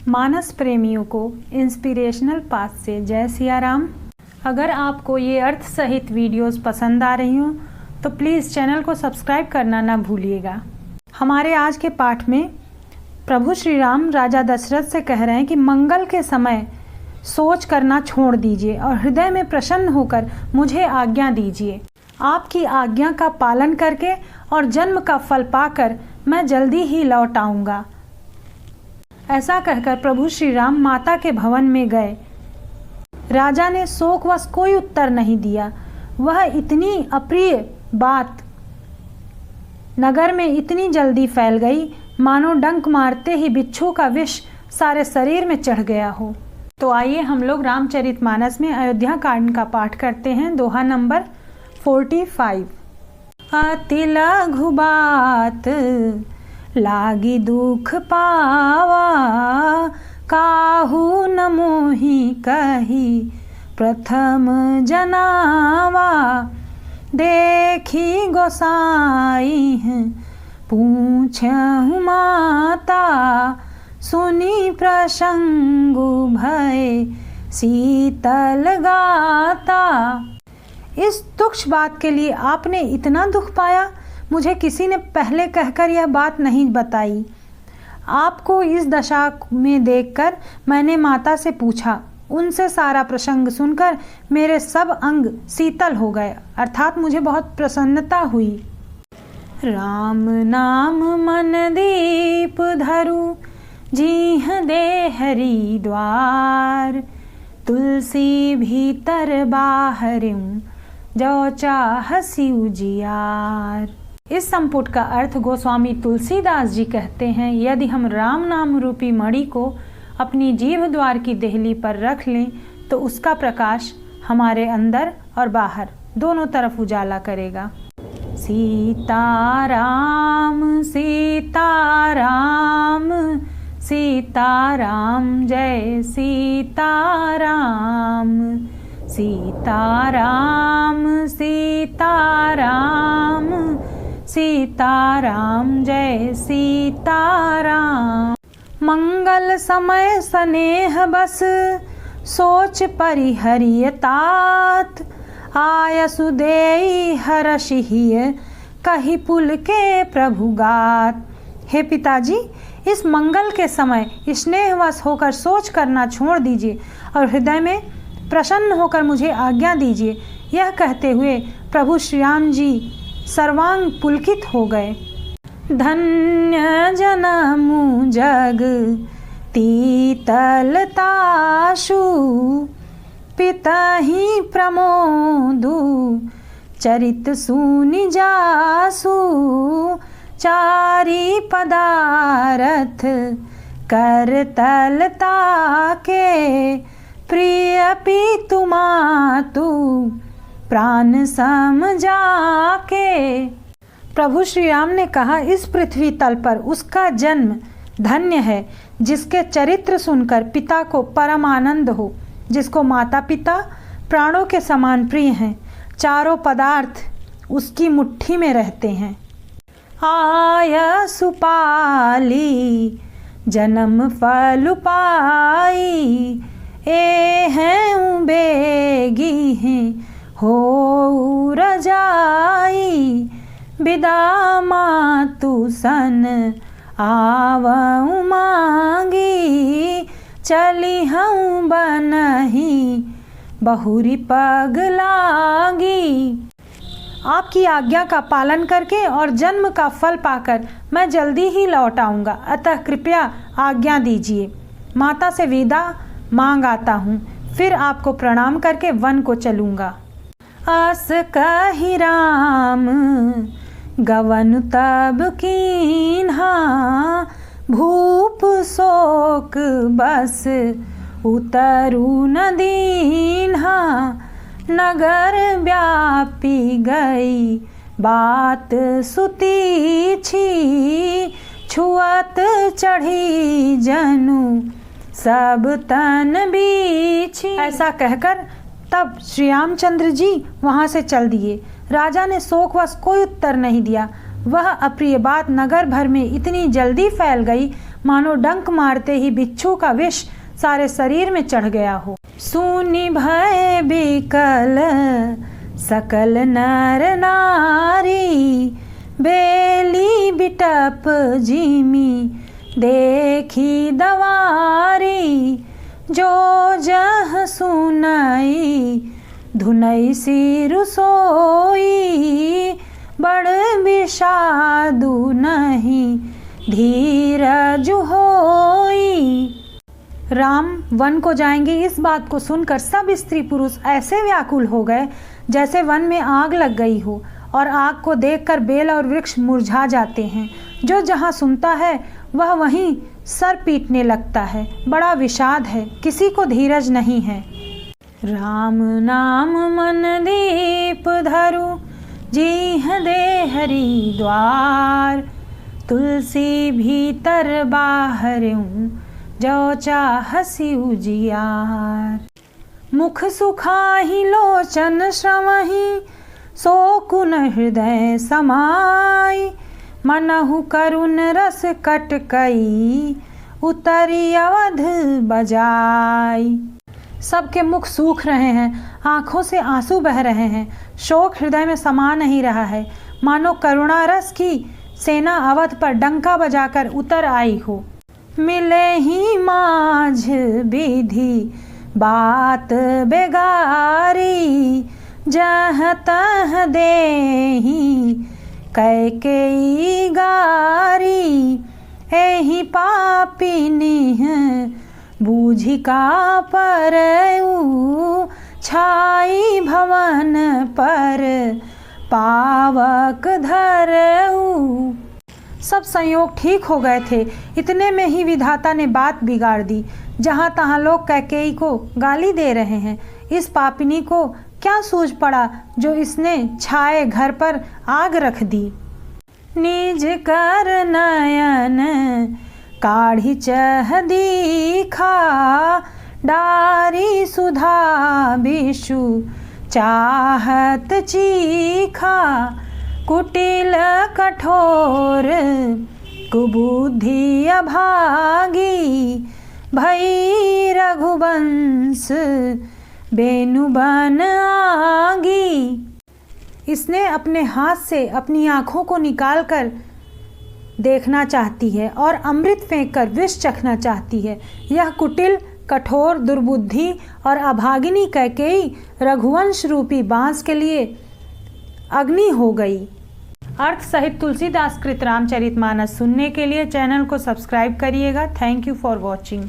मानस प्रेमियों को inspirational path से जय सिया राम। अगर आपको ये अर्थ सहित वीडियोस पसंद आ रही हों तो प्लीज़ चैनल को सब्सक्राइब करना ना भूलिएगा। हमारे आज के पाठ में प्रभु श्री राम राजा दशरथ से कह रहे हैं कि मंगल के समय सोच करना छोड़ दीजिए और हृदय में प्रसन्न होकर मुझे आज्ञा दीजिए। आपकी आज्ञा का पालन करके और जन्म का फल पाकर मैं जल्दी ही लौट आऊँगा। ऐसा कहकर प्रभु श्री राम माता के भवन में गए। राजा ने शोकवश कोई उत्तर नहीं दिया। वह इतनी अप्रिय बात नगर में इतनी जल्दी फैल गई मानो डंक मारते ही बिच्छू का विष सारे शरीर में चढ़ गया हो। तो आइए हम लोग रामचरितमानस में अयोध्या कांड का पाठ करते हैं। दोहा नंबर 45। अति लघु बात लागी दुख पावा, काहू न मोहि कही प्रथम जनावा। देखी गोसाई पूछहु माता, सुनी प्रसंगु भय शीतल गाता। इस तुच्छ बात के लिए आपने इतना दुख पाया? मुझे किसी ने पहले कहकर यह बात नहीं बताई। आपको इस दशा में देखकर मैंने माता से पूछा। उनसे सारा प्रसंग सुनकर मेरे सब अंग शीतल हो गए, अर्थात मुझे बहुत प्रसन्नता हुई। राम नाम मन दीप धरु, जीह दे हरि द्वार। तुलसी भीतर बाहरिम, जो चाहसी उजियार। इस संपुट का अर्थ गोस्वामी तुलसीदास जी कहते हैं, यदि हम राम नाम रूपी मणि को अपनी जीभ द्वार की देहली पर रख लें तो उसका प्रकाश हमारे अंदर और बाहर दोनों तरफ उजाला करेगा। सीताराम सीताराम सीताराम जय सीताराम। सीताराम सीताराम सीताराम जय सीताराम। मंगल समय स्नेह बस, सोच परिहरिय तात। आयसु देई हरषिहिय, कही पुल के प्रभुगात। हे पिताजी, इस मंगल के समय स्नेहवश होकर सोच करना छोड़ दीजिए और हृदय में प्रसन्न होकर मुझे आज्ञा दीजिए। यह कहते हुए प्रभु श्री राम जी सर्वांग पुलकित हो गए। धन्य जनमु जग तीतलताशु, पितहि प्रमोदु चरित सुनि जासु। चारि पदारथ करतलता के, प्रिय पितु मातु प्राण समझा के। प्रभु श्री राम ने कहा, इस पृथ्वी तल पर उसका जन्म धन्य है जिसके चरित्र सुनकर पिता को परम आनंद हो, जिसको माता पिता प्राणों के समान प्रिय हैं। चारों पदार्थ उसकी मुट्ठी में रहते हैं। आय सुपाली जन्म फल पाई, ए हैं बेगी हैं हो रजाई। बिदा मातु सन आवऊ मांगी, चली हूँ बनही बहुरी पग लागी। आपकी आज्ञा का पालन करके और जन्म का फल पाकर मैं जल्दी ही लौट आऊँगा, अतः कृपया आज्ञा दीजिए। माता से विदा मांग आता हूँ, फिर आपको प्रणाम करके वन को चलूँगा। अस कहि राम गवन तब कीन्हा, भूप शोक बस उतरु न दीन्हा। नगर व्यापी गई बात सुती छी, छुअत चढ़ी जनु सब तन बीछी। ऐसा कहकर तब श्री रामचंद्र जी वहाँ से चल दिए। राजा ने शोकवश कोई उत्तर नहीं दिया। वह अप्रिय बात नगर भर में इतनी जल्दी फैल गई मानो डंक मारते ही बिच्छू का विष सारे शरीर में चढ़ गया हो। सुनी भय बिकल सकल नर नारी, बेली बिटप जिमी देखी दवारी, जो जह सुनाई धुनई सिर सोई, बड़ विषादु नहीं धीरज होई। राम वन को जाएंगे, इस बात को सुनकर सब स्त्री पुरुष ऐसे व्याकुल हो गए जैसे वन में आग लग गई हो, और आग को देखकर बेल और वृक्ष मुरझा जाते हैं। जो जहाँ सुनता है वह वहीं सर पीटने लगता है। बड़ा विषाद है, किसी को धीरज नहीं है। राम नाम मन दीप धरु, जीह दे हरि द्वार, तुलसी भीतर बाहरऊं, जो चाहसी उजियार। मुख सुखाहि लोचन श्रवहि, सो कुन हृदय समाई, मनहु करुण रस कटकई, उतरी अवध बजाई। सबके मुख सूख रहे हैं, आंखों से आंसू बह रहे हैं, शोक हृदय में समा नहीं रहा है, मानो करुणा रस की सेना अवध पर डंका बजाकर उतर आई हो। मिले ही माझ विधि बात बेगारी, जह तह देही कैकेयी गारी, एहि पापिनिह बूझी का परऊ, छाई भवन पर पावक धरऊ। सब संयोग ठीक हो गए थे, इतने में ही विधाता ने बात बिगाड़ दी। जहाँ तहाँ लोग कैकेयी को गाली दे रहे हैं। इस पापिनी को क्या सूझ पड़ा जो इसने छाए घर पर आग रख दी। निज कर नयन काढ़ी चह दीखा, डारी सुधा विषु चाहत चीखा, कुटिल कठोर कुबुद्धि अभागी, भई रघुवंश बेनुबन आगी। इसने अपने हाथ से अपनी आँखों को निकालकर देखना चाहती है और अमृत फेंककर विष चखना चाहती है। यह कुटिल, कठोर, दुर्बुद्धि और अभागिनी कैकेयी रघुवंश रूपी बांस के लिए अग्नि हो गई। अर्थ सहित तुलसीदास कृत रामचरितमानस सुनने के लिए चैनल को सब्सक्राइब करिएगा। Thank you for watching.